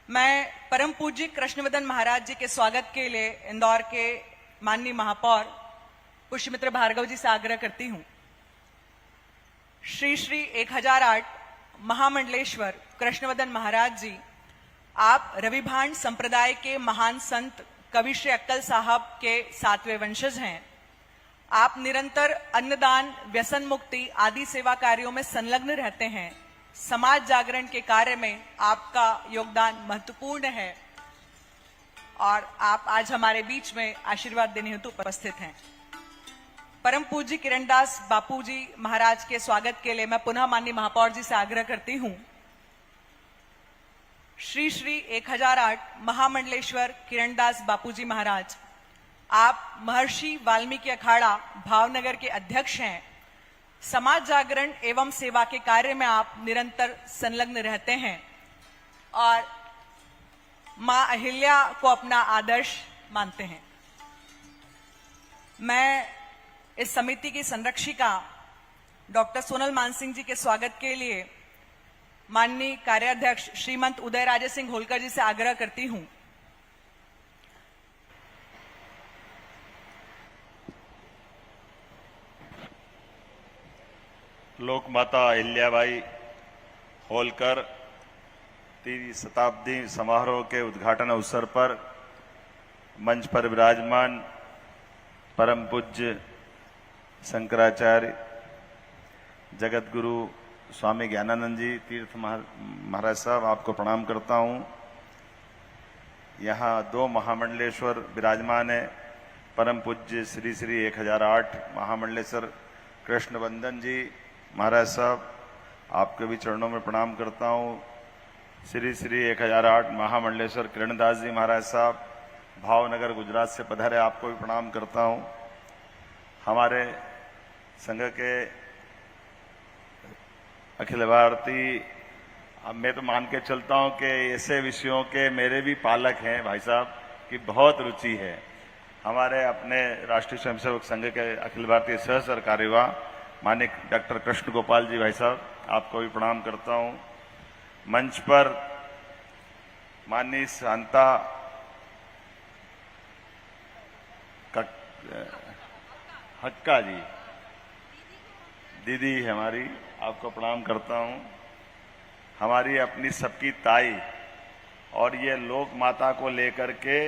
मैं परम पूज्य कृष्णवदन महाराज जी के स्वागत के लिए इंदौर के माननीय महापौर पुष्यमित्र भार्गव जी से आग्रह करती हूं। श्री श्री 1008 महामंडलेश्वर कृष्णवदन महाराज जी, आप रविभान संप्रदाय के महान संत कवि श्री अक्कल साहब के 7वें वंशज हैं। आप निरंतर अन्नदान, व्यसन मुक्ति आदि सेवा कार्यों में संलग्न रहते हैं। समाज जागरण के कार्य में आपका योगदान महत्वपूर्ण है और आप आज हमारे बीच में आशीर्वाद देने हेतु उपस्थित हैं। परम पूज्य किरणदास बापू जी महाराज के स्वागत के लिए मैं पुनः माननीय महापौर जी से आग्रह करती हूं। श्री श्री 1008 महामंडलेश्वर किरणदास बापू जी महाराज, आप महर्षि वाल्मीकि अखाड़ा भावनगर के अध्यक्ष हैं। समाज जागरण एवं सेवा के कार्य में आप निरंतर संलग्न रहते हैं और मां अहिल्या को अपना आदर्श मानते हैं। मैं इस समिति की संरक्षिका डॉक्टर सोनल मानसिंह जी के स्वागत के लिए माननीय कार्याध्यक्ष श्रीमंत उदय राजे सिंह होलकर जी से आग्रह करती हूं। लोक माता अहिल्याबाई होलकर 3वीं शताब्दी समारोह के उद्घाटन अवसर पर मंच पर विराजमान परम पूज्य शंकराचार्य जगत गुरु स्वामी ज्ञानानंद जी तीर्थ महाराज साहब, आपको प्रणाम करता हूं। यहाँ 2 महामंडलेश्वर विराजमान है। परम पूज्य श्री श्री 1008 महामंडलेश्वर कृष्णवंदन जी महाराज साहब, आपके भी चरणों में प्रणाम करता हूं। श्री श्री 1008 महामंडलेश्वर किरणदास जी महाराज साहब, भावनगर गुजरात से पधारे, आपको भी प्रणाम करता हूं। हमारे संघ के अखिल भारतीय, अब मैं तो मान के चलता हूं कि ऐसे विषयों के मेरे भी पालक हैं भाई साहब की बहुत रुचि है। हमारे अपने राष्ट्रीय स्वयंसेवक संघ के अखिल भारतीय सह सरकार्यवाह माननीय डॉक्टर कृष्ण गोपाल जी भाई साहब, आपको भी प्रणाम करता हूं। मंच पर माननीय शांता हक्का जी दीदी हमारी, आपको प्रणाम करता हूं। हमारी अपनी सबकी ताई और ये लोक माता को लेकर के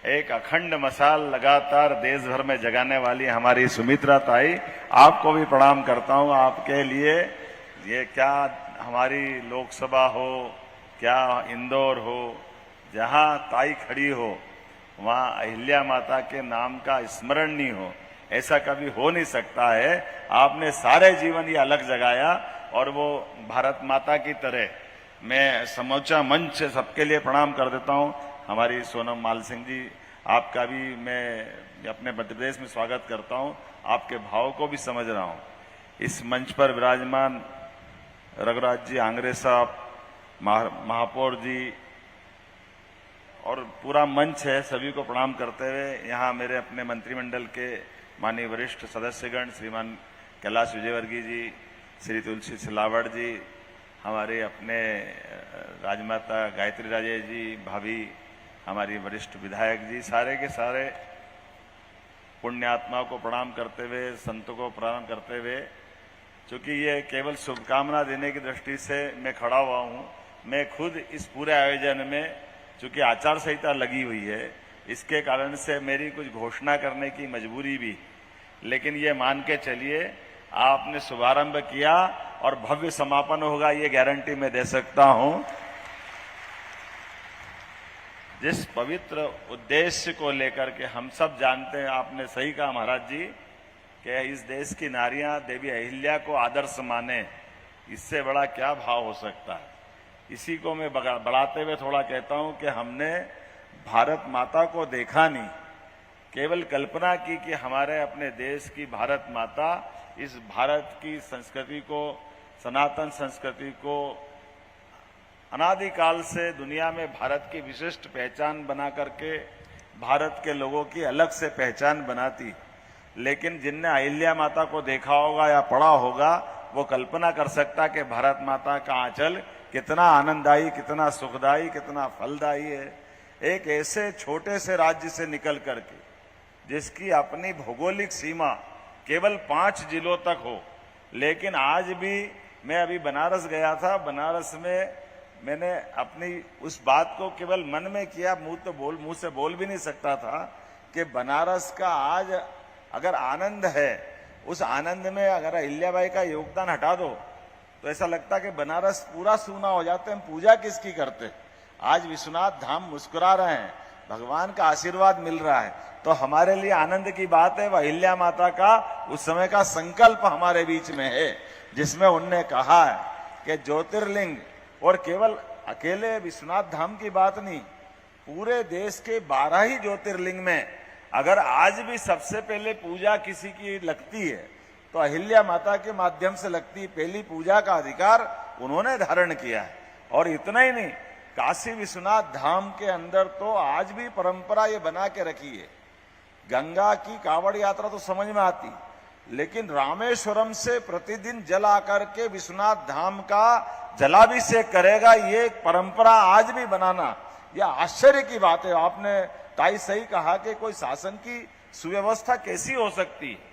एक अखंड मशाल लगातार देश भर में जगाने वाली हमारी सुमित्रा ताई, आपको भी प्रणाम करता हूं। आपके लिए ये क्या हमारी लोकसभा हो, क्या इंदौर हो, जहां ताई खड़ी हो वहां अहिल्या माता के नाम का स्मरण नहीं हो, ऐसा कभी हो नहीं सकता है। आपने सारे जीवन ये अलग जगाया और वो भारत माता की तरह मैं समूचा मंच से सबके लिए प्रणाम कर देता हूं। हमारी सोनम माल सिंह जी, आपका भी मैं अपने मध्य प्रदेश में स्वागत करता हूं। आपके भाव को भी समझ रहा हूं। इस मंच पर विराजमान रघुराज जी आंग्रे साहब, महापौर जी और पूरा मंच है, सभी को प्रणाम करते हुए यहाँ मेरे अपने मंत्रिमंडल के माननीय वरिष्ठ सदस्यगण श्रीमान कैलाश विजयवर्गीय जी, श्री तुलसी सिलावड़ जी, हमारे अपने राजमाता गायत्री राजे जी भाभी, हमारी वरिष्ठ विधायक जी, सारे के सारे पुण्यात्माओं को प्रणाम करते हुए, संतों को प्रणाम करते हुए, क्योंकि ये केवल शुभकामना देने की दृष्टि से मैं खड़ा हुआ हूं। मैं खुद इस पूरे आयोजन में, चूंकि आचार संहिता लगी हुई है, इसके कारण से मेरी कुछ घोषणा करने की मजबूरी भी, लेकिन ये मान के चलिए आपने शुभारंभ किया और भव्य समापन होगा, ये गारंटी मैं दे सकता हूं। जिस पवित्र उद्देश्य को लेकर के हम सब जानते हैं, आपने सही कहा महाराज जी कि इस देश की नारियां देवी अहिल्या को आदर्श माने, इससे बड़ा क्या भाव हो सकता है। इसी को मैं बढ़ाते हुए थोड़ा कहता हूं कि हमने भारत माता को देखा नहीं, केवल कल्पना की कि हमारे अपने देश की भारत माता इस भारत की संस्कृति को, सनातन संस्कृति को अनादिकाल से दुनिया में भारत की विशिष्ट पहचान बना करके भारत के लोगों की अलग से पहचान बनाती। लेकिन जिनने अहिल्या माता को देखा होगा या पढ़ा होगा, वो कल्पना कर सकता कि भारत माता का आंचल कितना आनंददायी, कितना सुखदायी, कितना फलदायी है। एक ऐसे छोटे से राज्य से निकल करके, जिसकी अपनी भौगोलिक सीमा केवल 5 जिलों तक हो, लेकिन आज भी मैं अभी बनारस गया था। बनारस में मैंने अपनी उस बात को केवल मन में किया, मुंह से बोल भी नहीं सकता था कि बनारस का आज अगर आनंद है, उस आनंद में अगर अहिल्याबाई का योगदान हटा दो तो ऐसा लगता कि बनारस पूरा सूना हो जाते। हम पूजा किसकी करते? आज विश्वनाथ धाम मुस्कुरा रहे हैं, भगवान का आशीर्वाद मिल रहा है, तो हमारे लिए आनंद की बात है। वह अहिल्या माता का उस समय का संकल्प हमारे बीच में है, जिसमें उनने कहा है कि ज्योतिर्लिंग, और केवल अकेले विश्वनाथ धाम की बात नहीं, पूरे देश के 12 ही ज्योतिर्लिंग में अगर आज भी सबसे पहले पूजा किसी की लगती है तो अहिल्या माता के माध्यम से लगती है। पहली पूजा का अधिकार उन्होंने धारण किया है। और इतना ही नहीं, काशी विश्वनाथ धाम के अंदर तो आज भी परंपरा ये बना के रखी है। गंगा की कावड़ यात्रा तो समझ में आती, लेकिन रामेश्वरम से प्रतिदिन जल आकर के विश्वनाथ धाम का जलाभिषेक करेगा, ये एक परंपरा आज भी बनाना, यह आश्चर्य की बात है। आपने ताई सही कहा कि कोई शासन की सुव्यवस्था कैसी हो सकती है।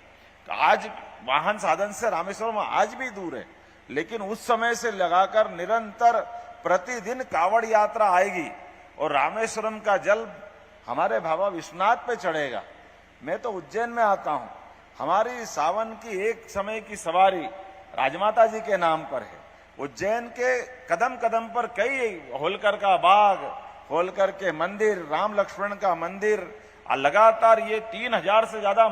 आज वाहन साधन से रामेश्वरम आज भी दूर है, लेकिन उस समय से लगाकर निरंतर प्रतिदिन कावड़ यात्रा आएगी और रामेश्वरम का जल हमारे बाबा विश्वनाथ पे चढ़ेगा। मैं तो उज्जैन में आता हूं, हमारी सावन की एक समय की सवारी राजमाता जी के नाम पर है। उज्जैन के कदम कदम पर कई होलकर का बाग, होलकर के मंदिर, राम लक्ष्मण का मंदिर, लगातार ये 3000 से ज्यादा